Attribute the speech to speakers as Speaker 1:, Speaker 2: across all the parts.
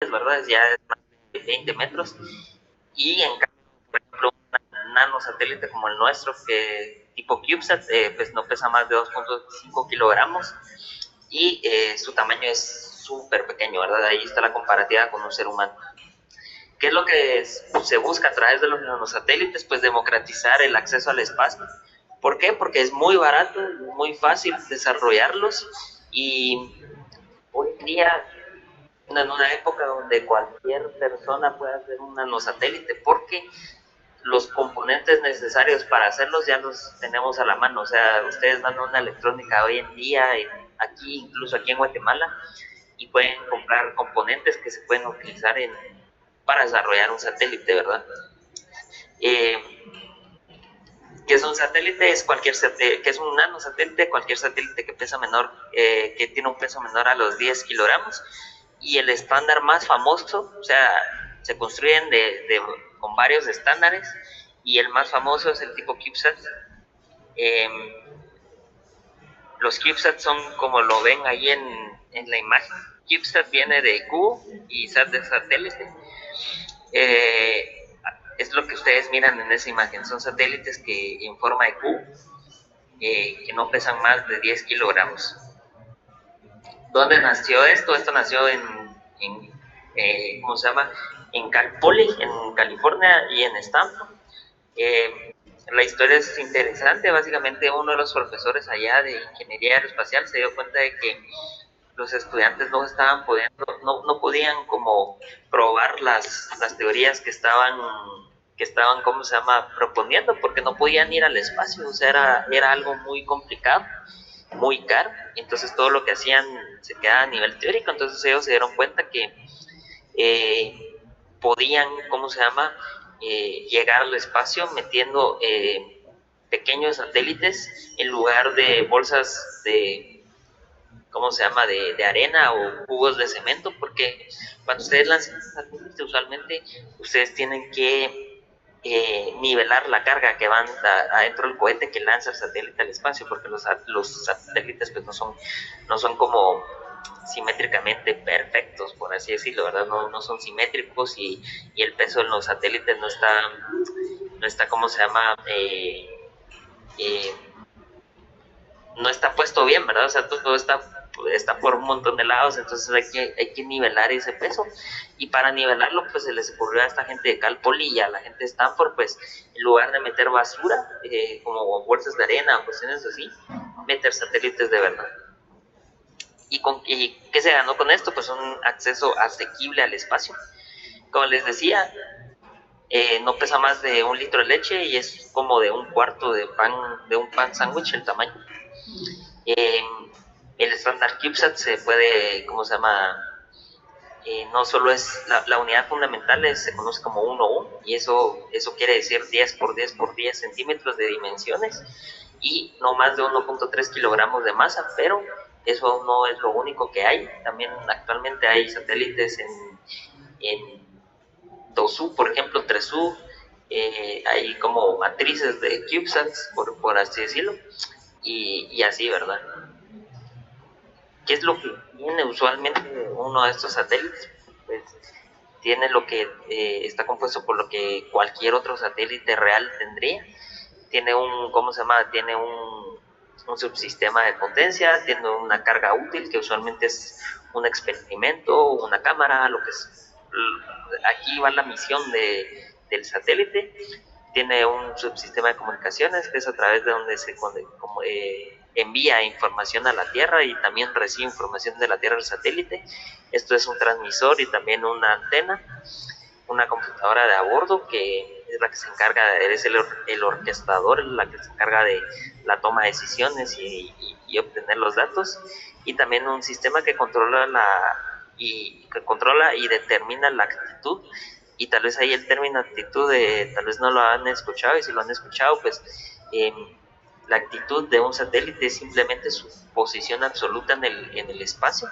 Speaker 1: satélites, ¿verdad? Ya es más de 20 metros. Y en cambio, por ejemplo, un nanosatélite como el nuestro, que tipo CubeSat, pues no pesa más de 2.5 kilogramos y su tamaño es súper pequeño, ¿verdad? Ahí está la comparativa con un ser humano. ¿Qué es lo que se busca a través de los nanosatélites? Pues democratizar el acceso al espacio. ¿Por qué? Porque es muy barato, muy fácil desarrollarlos y hoy en día, en una época donde cualquier persona puede hacer un nanosatélite, porque los componentes necesarios para hacerlos ya los tenemos a la mano. O sea, ustedes van a una electrónica hoy en día, aquí, incluso aquí en Guatemala, y pueden comprar componentes que se pueden utilizar para desarrollar un satélite, ¿verdad? Que es un satélite, es cualquier satélite, que es un nanosatélite, cualquier satélite que pesa menor, que tiene un peso menor a los 10 kilogramos, y el estándar más famoso, o sea, se construyen con varios estándares, y el más famoso es el tipo CubeSat. Los CubeSat son como lo ven ahí en la imagen. CubeSat viene de cubo y SAT de satélite. Es lo que ustedes miran en esa imagen, son satélites que en forma de cubo, que no pesan más de 10 kilogramos. ¿Dónde nació esto? Esto nació en ¿cómo se llama? En Cal Poly, en California, y en Stanford. La historia es interesante. Básicamente uno de los profesores allá de ingeniería aeroespacial se dio cuenta de que los estudiantes no estaban pudiendo, no podían como probar las teorías que estaban, ¿cómo se llama?, proponiendo, porque no podían ir al espacio. O sea, era algo muy complicado, muy caro. Entonces todo lo que hacían se quedaba a nivel teórico. Entonces ellos se dieron cuenta que podían, ¿cómo se llama?, llegar al espacio metiendo pequeños satélites en lugar de bolsas de, ¿cómo se llama?, de arena o cubos de cemento, porque cuando ustedes lanzan satélites, usualmente ustedes tienen que nivelar la carga que van adentro del cohete que lanza el satélite al espacio, porque los satélites pues no son como simétricamente perfectos, por así decirlo, ¿verdad? No son simétricos, y el peso en los satélites no está, ¿cómo se llama?, eh, no está puesto bien, ¿verdad? O sea, todo está por un montón de lados. Entonces hay que nivelar ese peso, y para nivelarlo pues se les ocurrió a esta gente de Cal Poly y a la gente de Stanford, pues en lugar de meter basura, como bolsas de arena o cuestiones así, meter satélites de verdad. ¿Y qué se ganó con esto? Pues un acceso asequible al espacio. Como les decía, no pesa más de 1 litro de leche y es como de un cuarto de un pan sándwich el tamaño. El estándar CubeSat se puede, ¿cómo se llama?, no solo es la unidad fundamental, se conoce como 1U, y eso quiere decir 10 por 10 por 10 centímetros de dimensiones y no más de 1.3 kilogramos de masa. Pero eso no es lo único que hay. También actualmente hay satélites en 2U, por ejemplo, 3U. Hay como matrices de CubeSats, por así decirlo, y así, ¿verdad? ¿Qué es lo que tiene usualmente uno de estos satélites? Pues tiene lo que está compuesto por lo que cualquier otro satélite real tendría. Tiene ¿cómo se llama? Tiene un subsistema de potencia, tiene una carga útil, que usualmente es un experimento, una cámara, lo que es. Aquí va la misión del satélite. Tiene un subsistema de comunicaciones, que es a través de donde se envía información a la Tierra, y también recibe información de la Tierra al satélite. Esto es un transmisor y también una antena, una computadora de a bordo, que es la que se encarga, es el orquestador, la que se encarga de la toma de decisiones y obtener los datos, y también un sistema que controla y determina la actitud. Y tal vez ahí el término actitud, tal vez no lo han escuchado, y si lo han escuchado, pues la actitud de un satélite es simplemente su posición absoluta en el espacio.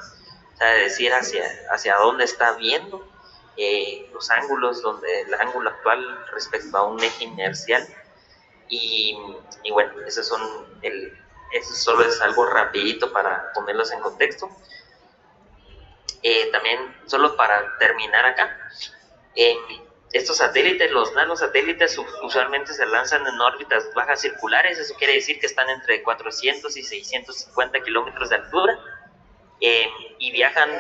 Speaker 1: O sea, decir hacia dónde está viendo, los ángulos, el ángulo actual respecto a un eje inercial. Y bueno, eso solo es algo rapidito para ponerlos en contexto. También, solo para terminar acá, eh, estos satélites, los nanosatélites, usualmente se lanzan en órbitas bajas circulares. Eso quiere decir que están entre 400 y 650 kilómetros de altura, eh, y viajan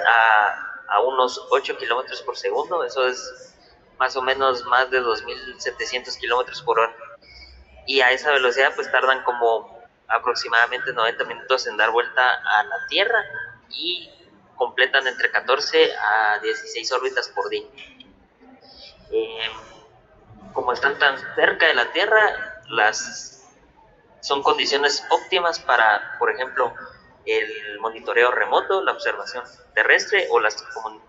Speaker 1: a unos 8 kilómetros por segundo. Eso es más o menos más de 2.700 kilómetros por hora. Y a esa velocidad pues tardan como aproximadamente 90 minutos en dar vuelta a la Tierra, y completan entre 14 a 16 órbitas por día. Eh, como están tan cerca de la Tierra, son condiciones óptimas para, por ejemplo, el monitoreo remoto, la observación terrestre o las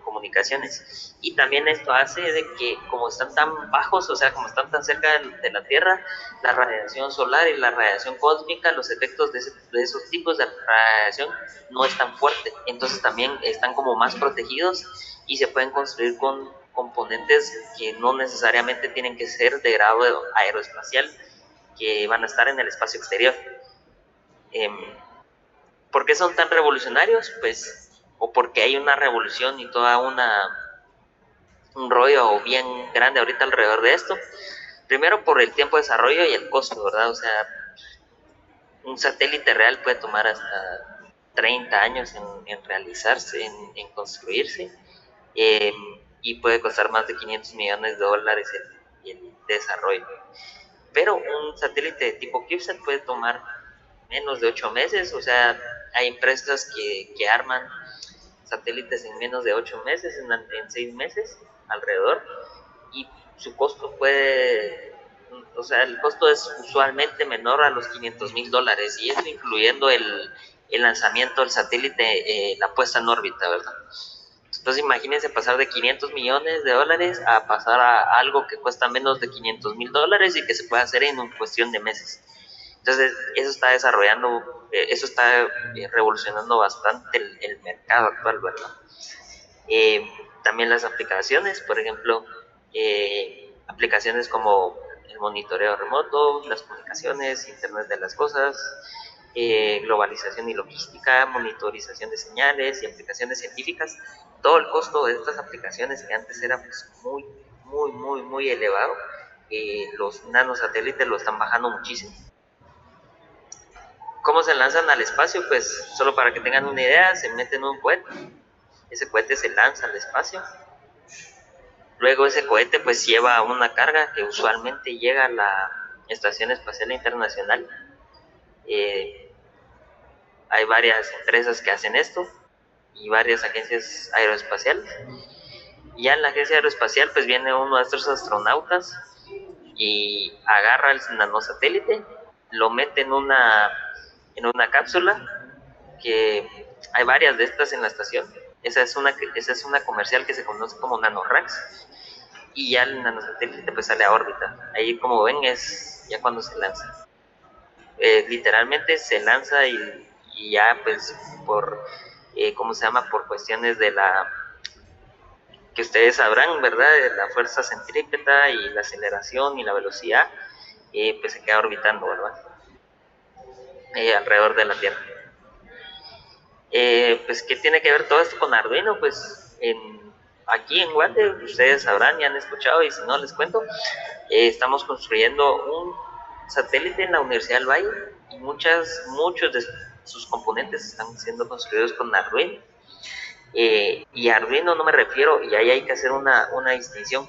Speaker 1: comunicaciones. Y también esto hace de que, como están tan bajos, o sea, como están tan cerca de la Tierra, la radiación solar y la radiación cósmica, los efectos de esos tipos de radiación no es tan fuerte. Entonces también están como más protegidos y se pueden construir con componentes que no necesariamente tienen que ser de grado aeroespacial, que van a estar en el espacio exterior. ¿Por qué son tan revolucionarios? Pues, o porque hay una revolución y toda un rollo bien grande ahorita alrededor de esto. Primero, por el tiempo de desarrollo y el costo, ¿verdad? O sea, un satélite real puede tomar hasta 30 años en realizarse, en construirse, eh, y puede costar más de $500 millones el desarrollo. Pero un satélite de tipo CubeSat puede tomar menos de 8 meses. O sea, hay empresas que arman satélites en menos de 8 meses, en 6 meses alrededor, y su costo o sea, el costo es usualmente menor a los $500,000, y eso incluyendo el lanzamiento del satélite, la puesta en órbita, ¿verdad? Entonces imagínense pasar de $500 millones a pasar a algo que cuesta menos de $500,000 y que se puede hacer en cuestión de meses. Entonces eso está desarrollando, eso está revolucionando bastante el mercado actual, ¿verdad? También las aplicaciones, por ejemplo, aplicaciones como el monitoreo remoto, las comunicaciones, Internet de las cosas, globalización y logística, monitorización de señales y aplicaciones científicas. Todo el costo de estas aplicaciones, que antes era pues muy elevado, los nanosatélites lo están bajando muchísimo. ¿Cómo se lanzan al espacio? Pues solo para que tengan una idea, se meten en un cohete, ese cohete se lanza al espacio, luego ese cohete pues lleva una carga que usualmente llega a la Estación Espacial Internacional. Hay varias empresas que hacen esto y varias agencias aeroespaciales. Y ya en la agencia aeroespacial pues viene uno de estos astronautas y agarra el nanosatélite, lo mete en una cápsula, que hay varias de estas en la estación. Esa es una comercial que se conoce como NanoRacks, y ya el nanosatélite pues sale a órbita. Ahí, como ven, es ya cuando se lanza. Literalmente se lanza y ya pues por, ¿cómo se llama? Por cuestiones de que ustedes sabrán, ¿verdad? De la fuerza centrípeta y la aceleración y la velocidad, pues se queda orbitando, ¿verdad? Alrededor de la Tierra. Pues, ¿qué tiene que ver todo esto con Arduino? Pues aquí en Guate, ustedes sabrán y han escuchado, y si no les cuento, estamos construyendo un satélite en la Universidad del Valle, y muchos de sus componentes están siendo construidos con Arduino. Y Arduino no me refiero, y ahí hay que hacer una distinción.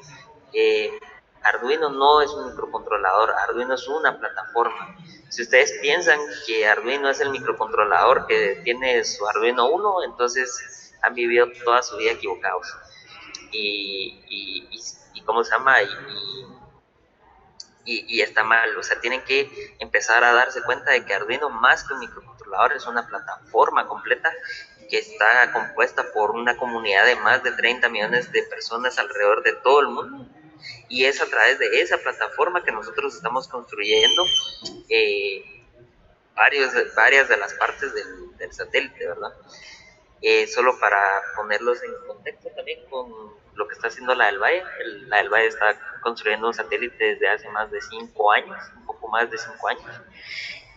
Speaker 1: Arduino no es un microcontrolador, Arduino es una plataforma. Si ustedes piensan que Arduino es el microcontrolador que tiene su Arduino 1, entonces han vivido toda su vida equivocados. Y ¿cómo se llama? Y está mal. O sea, tienen que empezar a darse cuenta de que Arduino, más que un microcontrolador, es una plataforma completa que está compuesta por una comunidad de más de 30 millones de personas alrededor de todo el mundo, y es a través de esa plataforma que nosotros estamos construyendo varias de las partes del satélite, ¿verdad? Solo para ponerlos en contexto también con lo que está haciendo la del Valle. La del Valle está construyendo un satélite desde hace más de 5 años, un poco más de 5 años,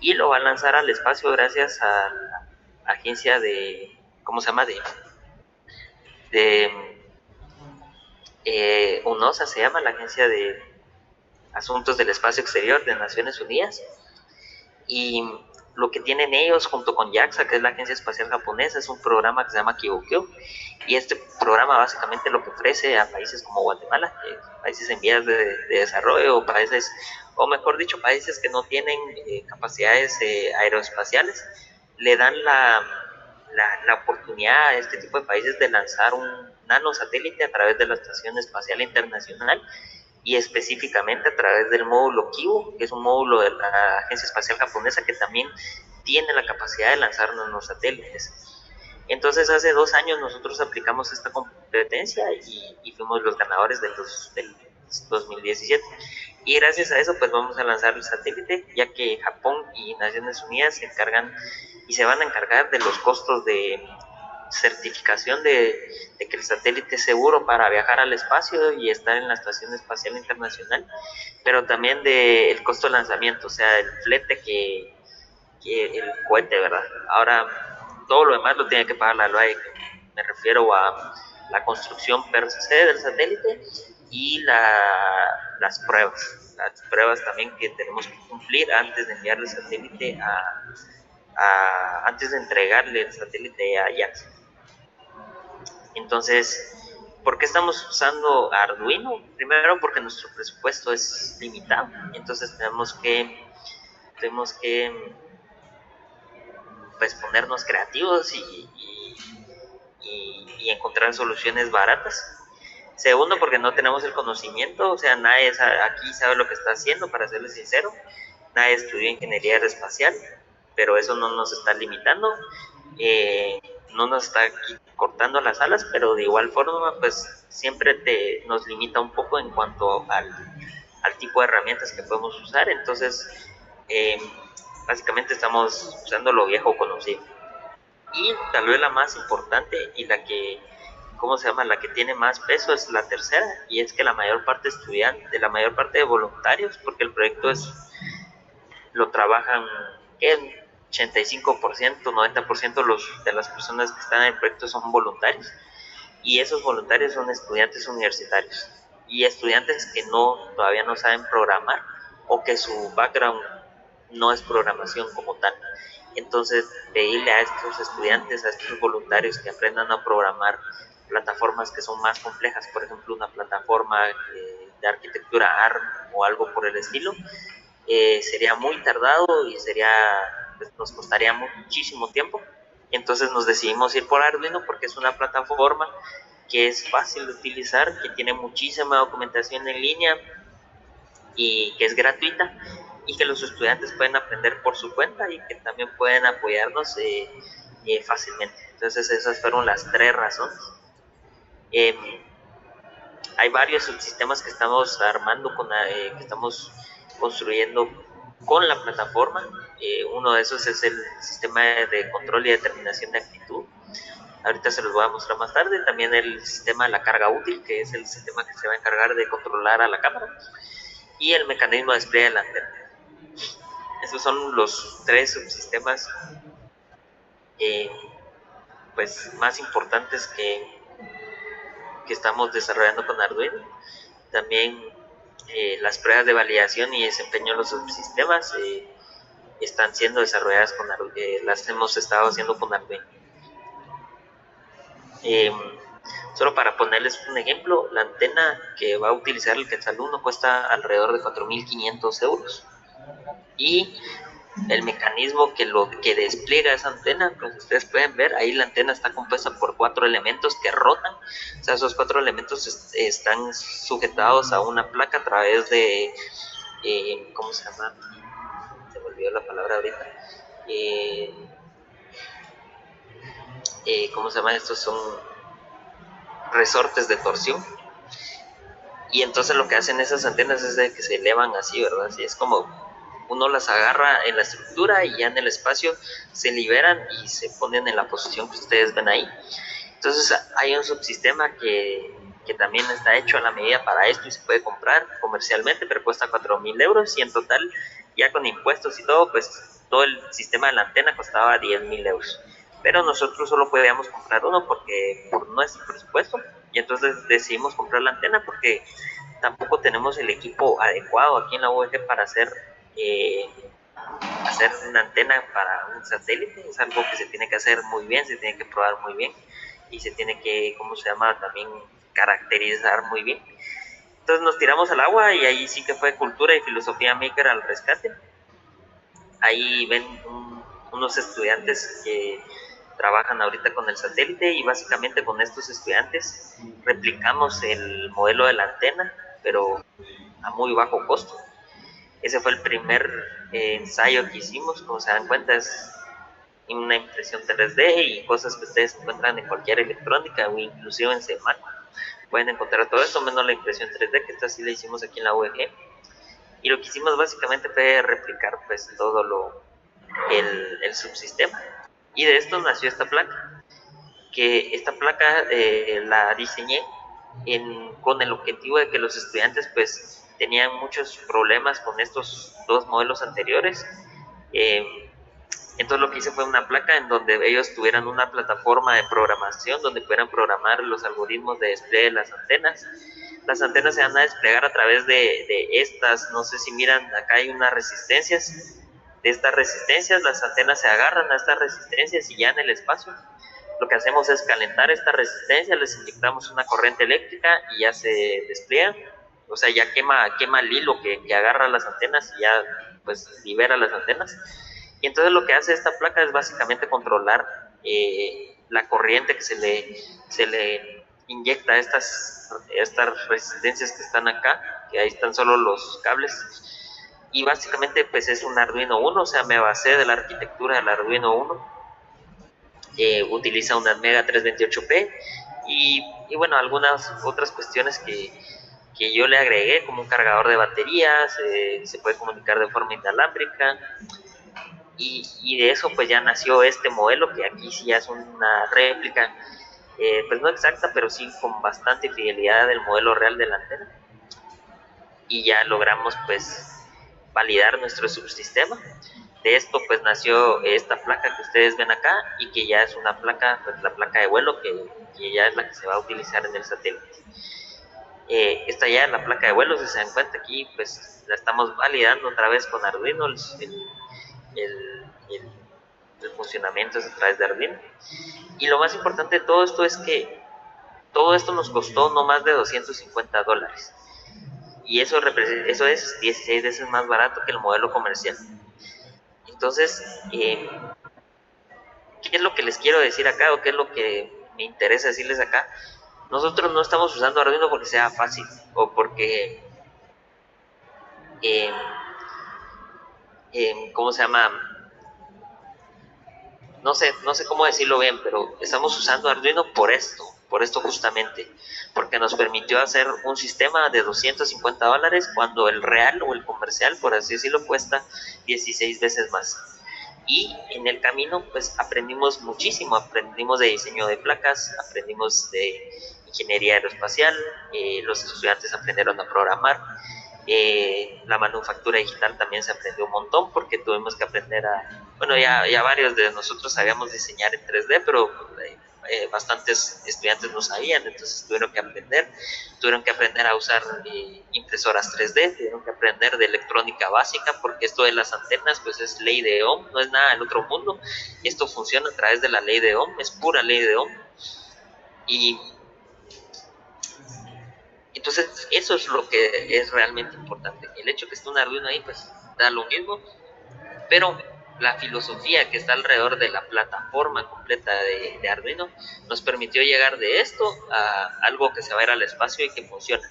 Speaker 1: y lo va a lanzar al espacio gracias a la agencia de, ¿cómo se llama? UNOSA se llama, la Agencia de Asuntos del Espacio Exterior de Naciones Unidas, y lo que tienen ellos junto con JAXA, que es la Agencia Espacial Japonesa, es un programa que se llama Kibokyo, y este programa básicamente lo que ofrece a países como Guatemala, países en vías de desarrollo, o países, o mejor dicho, países que no tienen capacidades aeroespaciales, le dan la oportunidad a este tipo de países de lanzar un nanosatélite a través de la Estación Espacial Internacional, y específicamente a través del módulo Kibo, que es un módulo de la Agencia Espacial Japonesa que también tiene la capacidad de lanzar nanosatélites. Entonces hace 2 años nosotros aplicamos esta competencia y fuimos los ganadores del 2017. Y gracias a eso pues vamos a lanzar el satélite, ya que Japón y Naciones Unidas se encargan y se van a encargar de los costos de certificación de que el satélite es seguro para viajar al espacio y estar en la Estación Espacial Internacional, pero también del costo de lanzamiento, o sea, el flete que el cohete, ¿verdad? Ahora, todo lo demás lo tiene que pagar la LOAE, me refiero a la construcción per se del satélite y las pruebas también que tenemos que cumplir antes de enviarle el satélite antes de entregarle el satélite a JAXA. Entonces, ¿por qué estamos usando Arduino? Primero porque nuestro presupuesto es limitado, entonces tenemos que pues ponernos creativos y encontrar soluciones baratas. Segundo, porque no tenemos el conocimiento, o sea, nadie aquí sabe lo que está haciendo, para serles sincero. Nadie estudió ingeniería aeroespacial, pero eso no nos está limitando, no nos está cortando las alas, pero de igual forma, pues siempre nos limita un poco en cuanto al tipo de herramientas que podemos usar. Entonces, básicamente estamos usando lo viejo conocido. Y tal vez la más importante y la que tiene más peso es la tercera, y es que la mayor parte de voluntarios, porque el proyecto lo trabajan en 85%, 90% de las personas que están en el proyecto son voluntarios, y esos voluntarios son estudiantes universitarios y estudiantes que todavía no saben programar, o que su background no es programación como tal. Entonces, pedirle a estos estudiantes, a estos voluntarios, que aprendan a programar plataformas que son más complejas, por ejemplo, una plataforma de arquitectura ARM o algo por el estilo, sería muy tardado y pues, nos costaría muchísimo tiempo. Entonces nos decidimos ir por Arduino porque es una plataforma que es fácil de utilizar, que tiene muchísima documentación en línea y que es gratuita, y que los estudiantes pueden aprender por su cuenta y que también pueden apoyarnos fácilmente. Entonces esas fueron las 3 razones. Hay varios subsistemas que estamos armando, que estamos construyendo con la plataforma. Uno de esos es el sistema de control y determinación de actitud. Ahorita se los voy a mostrar más tarde. También el sistema de la carga útil, que es el sistema que se va a encargar de controlar a la cámara. Y el mecanismo de despliegue de la antena. Esos son los 3 subsistemas pues más importantes que estamos desarrollando con Arduino. También las pruebas de validación y desempeño de los subsistemas están siendo desarrolladas con Arduino, las hemos estado haciendo con Arduino. Solo para ponerles un ejemplo, la antena que va a utilizar el Quetzal 1 cuesta alrededor de 4.500 euros. Y el mecanismo que despliega esa antena, pues ustedes pueden ver, ahí la antena está compuesta por 4 elementos que rotan. O sea, esos 4 elementos están sujetados a una placa a través de, ¿cómo se llama? Se me olvidó la palabra ahorita. ¿Cómo se llama? Estos son resortes de torsión. Y entonces lo que hacen esas antenas es de que se elevan así, ¿verdad? Así es como uno las agarra en la estructura y ya en el espacio se liberan y se ponen en la posición que ustedes ven ahí. Entonces hay un subsistema que también está hecho a la medida para esto y se puede comprar comercialmente, pero cuesta 4.000 euros, y en total, ya con impuestos y todo, pues todo el sistema de la antena costaba 10.000 euros. pero nosotros solo podíamos comprar uno porque por nuestro presupuesto, y entonces decidimos comprar la antena porque tampoco tenemos el equipo adecuado aquí en la UVG para hacer una antena para un satélite. Es algo que se tiene que hacer muy bien, se tiene que probar muy bien y se tiene que, ¿cómo se llama?, también caracterizar muy bien. Entonces nos tiramos al agua y ahí sí que fue cultura y filosofía maker al rescate. Ahí ven unos estudiantes que trabajan ahorita con el satélite y básicamente con estos estudiantes replicamos el modelo de la antena, pero a muy bajo costo. Ese fue el primer ensayo que hicimos. Como se dan cuenta, es una impresión 3D y cosas que ustedes encuentran en cualquier electrónica o inclusive en CEMAC. Pueden encontrar todo eso, menos la impresión 3D, que esta sí la hicimos aquí en la UEG. Y lo que hicimos básicamente fue replicar pues todo el subsistema. Y de esto nació esta placa, que esta placa la diseñé con el objetivo de que los estudiantes pues tenían muchos problemas con estos dos modelos anteriores. Entonces lo que hice fue una placa en donde ellos tuvieran una plataforma de programación donde pudieran programar los algoritmos de despliegue de las antenas. Las antenas se van a desplegar a través de estas, no sé si miran, acá hay unas resistencias. De estas resistencias las antenas se agarran a estas resistencias y ya en el espacio lo que hacemos es calentar esta resistencia, les inyectamos una corriente eléctrica y ya se despliega. O sea, ya quema el hilo que agarra las antenas y ya pues libera las antenas. Y entonces lo que hace esta placa es básicamente controlar la corriente que se le inyecta a estas resistencias que están acá, que ahí están solo los cables. Y básicamente pues es un Arduino Uno, o sea, me basé de la arquitectura del Arduino Uno. Utiliza una Mega 328P y bueno, algunas otras cuestiones que yo le agregué, como un cargador de baterías, se puede comunicar de forma inalámbrica, y de eso pues ya nació este modelo, que aquí sí ya es una réplica, pues no exacta, pero sí con bastante fidelidad del modelo real de la antena, y ya logramos pues validar nuestro subsistema. De esto pues nació esta placa que ustedes ven acá y que ya es una placa, pues la placa de vuelo que ya es la que se va a utilizar en el satélite. Esta ya es la placa de vuelo, si se dan cuenta aquí pues la estamos validando otra vez con Arduino, el, el funcionamiento es a través de Arduino. Y lo más importante de todo esto es que todo esto nos costó no más de $250. Y eso es 16 veces más barato que el modelo comercial. Entonces, ¿qué es lo que les quiero decir acá o qué es lo que me interesa decirles acá? Nosotros no estamos usando Arduino porque sea fácil o porque, ¿cómo se llama? No sé cómo decirlo bien, pero estamos usando Arduino por esto justamente, porque nos permitió hacer un sistema de $250 cuando el real o el comercial, por así decirlo, cuesta 16 veces más. Y en el camino pues aprendimos muchísimo, aprendimos de diseño de placas, aprendimos de ingeniería aeroespacial, los estudiantes aprendieron a programar, la manufactura digital también se aprendió un montón porque tuvimos que aprender bueno, ya varios de nosotros sabíamos diseñar en 3D, pero bastantes estudiantes no sabían, entonces tuvieron que aprender a usar impresoras 3D, tuvieron que aprender de electrónica básica, porque esto de las antenas pues es ley de Ohm, no es nada del otro mundo, esto funciona a través de la ley de Ohm, es pura ley de Ohm, y entonces eso es lo que es realmente importante. El hecho que esté un Arduino ahí pues da lo mismo, pero la filosofía que está alrededor de la plataforma completa de Arduino nos permitió llegar de esto a algo que se va a ir al espacio y que funciona.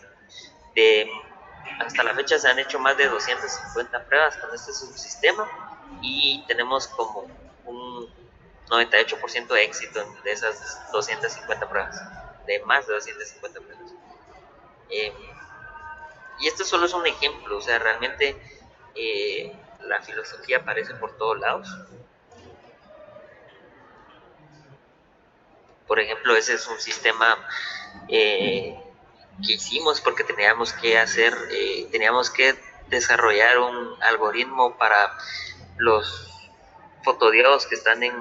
Speaker 1: Hasta la fecha se han hecho más de 250 pruebas con este subsistema y tenemos como un 98% de éxito de esas 250 pruebas, de más de 250 pruebas. Y esto solo es un ejemplo, o sea, realmente la filosofía aparece por todos lados. Por ejemplo, ese es un sistema que hicimos porque teníamos que desarrollar un algoritmo para los fotodiodos que están en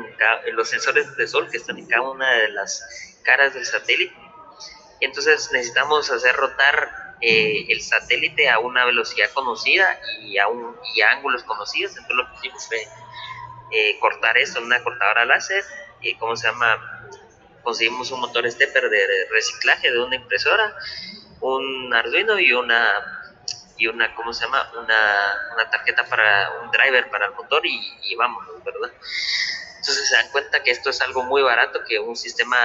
Speaker 1: los sensores de sol que están en cada una de las caras del satélite. Y entonces necesitamos hacer rotar el satélite a una velocidad conocida y a ángulos conocidos. Entonces lo que hicimos fue cortar esto en una cortadora láser. ¿Cómo se llama? Conseguimos un motor stepper de reciclaje de una impresora, un Arduino y una ¿cómo se llama? Una tarjeta para un driver para el motor y vámonos, ¿verdad? Entonces se dan cuenta que esto es algo muy barato, que un sistema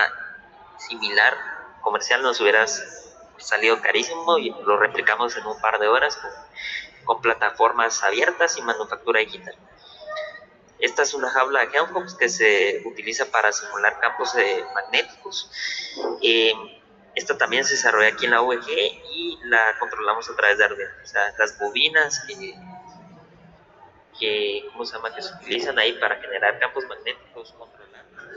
Speaker 1: similar comercial nos hubiera salido carísimo y lo replicamos en un par de horas con plataformas abiertas y manufactura digital. Esta es una jaula de Helmholtz que se utiliza para simular campos magnéticos. Eh, esta también se desarrolla aquí en la UEG y la controlamos a través de Arduino. O sea, las bobinas ¿cómo se llama? Que se utilizan ahí para generar campos magnéticos, controlar todo.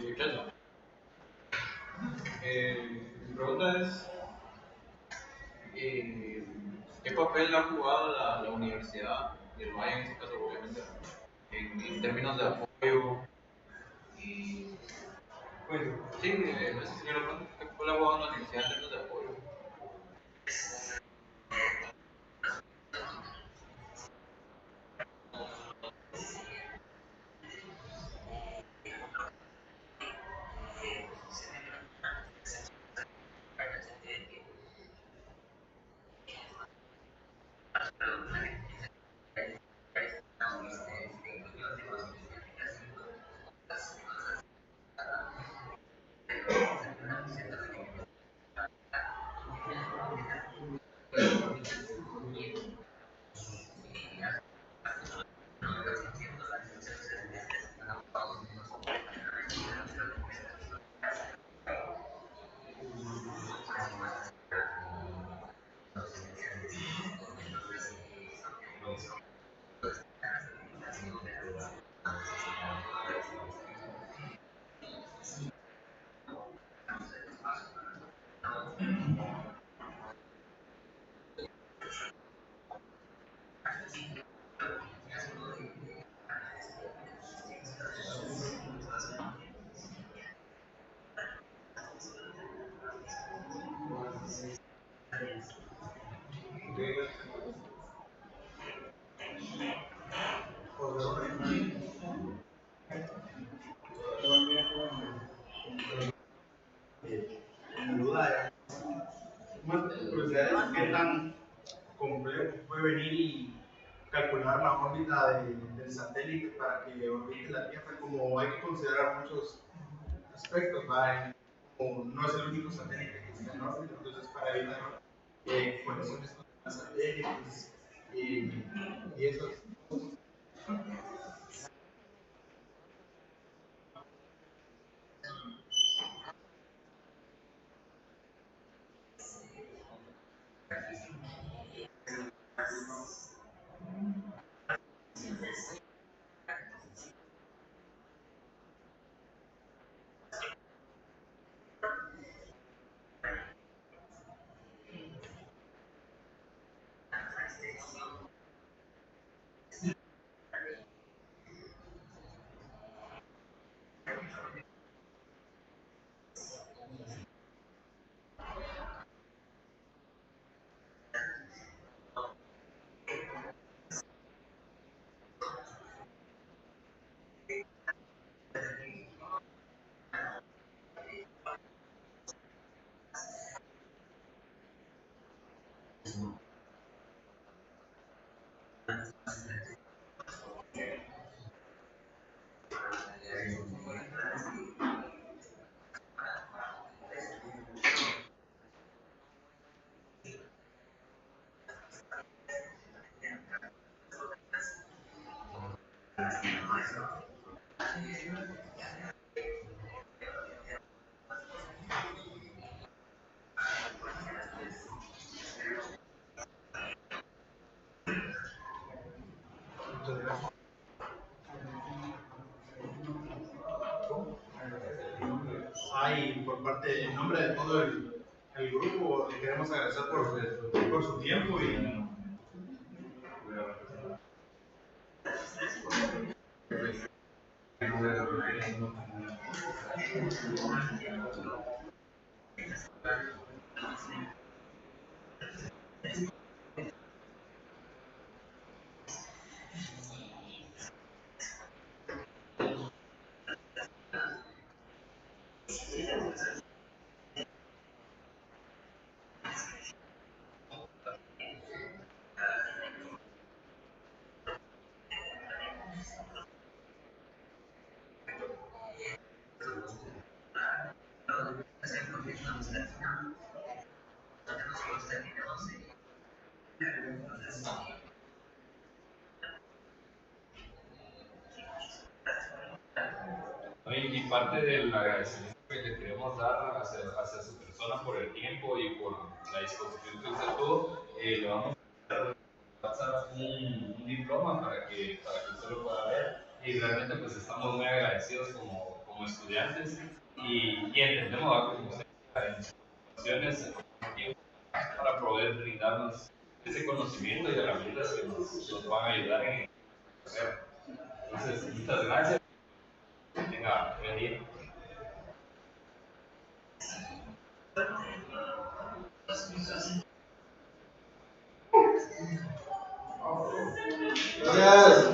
Speaker 2: Muchacho, mi pregunta es, eh, ¿qué papel ha jugado la universidad, y el MAE en este caso obviamente, en términos de apoyo? Y, pues, sí, esa sería la pregunta, ¿qué papel ha jugado la universidad en términos de apoyo?
Speaker 3: Mi duda es, más curiosidad es qué tan complejo fue venir y calcular la órbita del satélite para que orbite la Tierra, como hay que considerar muchos aspectos, ¿va? Como no es el único satélite que está en órbita, entonces para evitar colisiones con los satélites y eso. Hay por parte, en nombre de todo el grupo, le queremos agradecer por su tiempo y
Speaker 2: ¿No? Y parte del agradecimiento que le queremos dar hacia su persona por el tiempo y por la disposición que usted tuvo, le vamos a dar WhatsApp
Speaker 4: pasar un diploma para que usted lo pueda ver. Y realmente pues estamos muy agradecidos como estudiantes y entendemos como usted instituciones para poder brindarnos ese conocimiento y herramientas que nos van a ayudar en hacer. Entonces, muchas gracias. Tenga buen día.
Speaker 3: Gracias.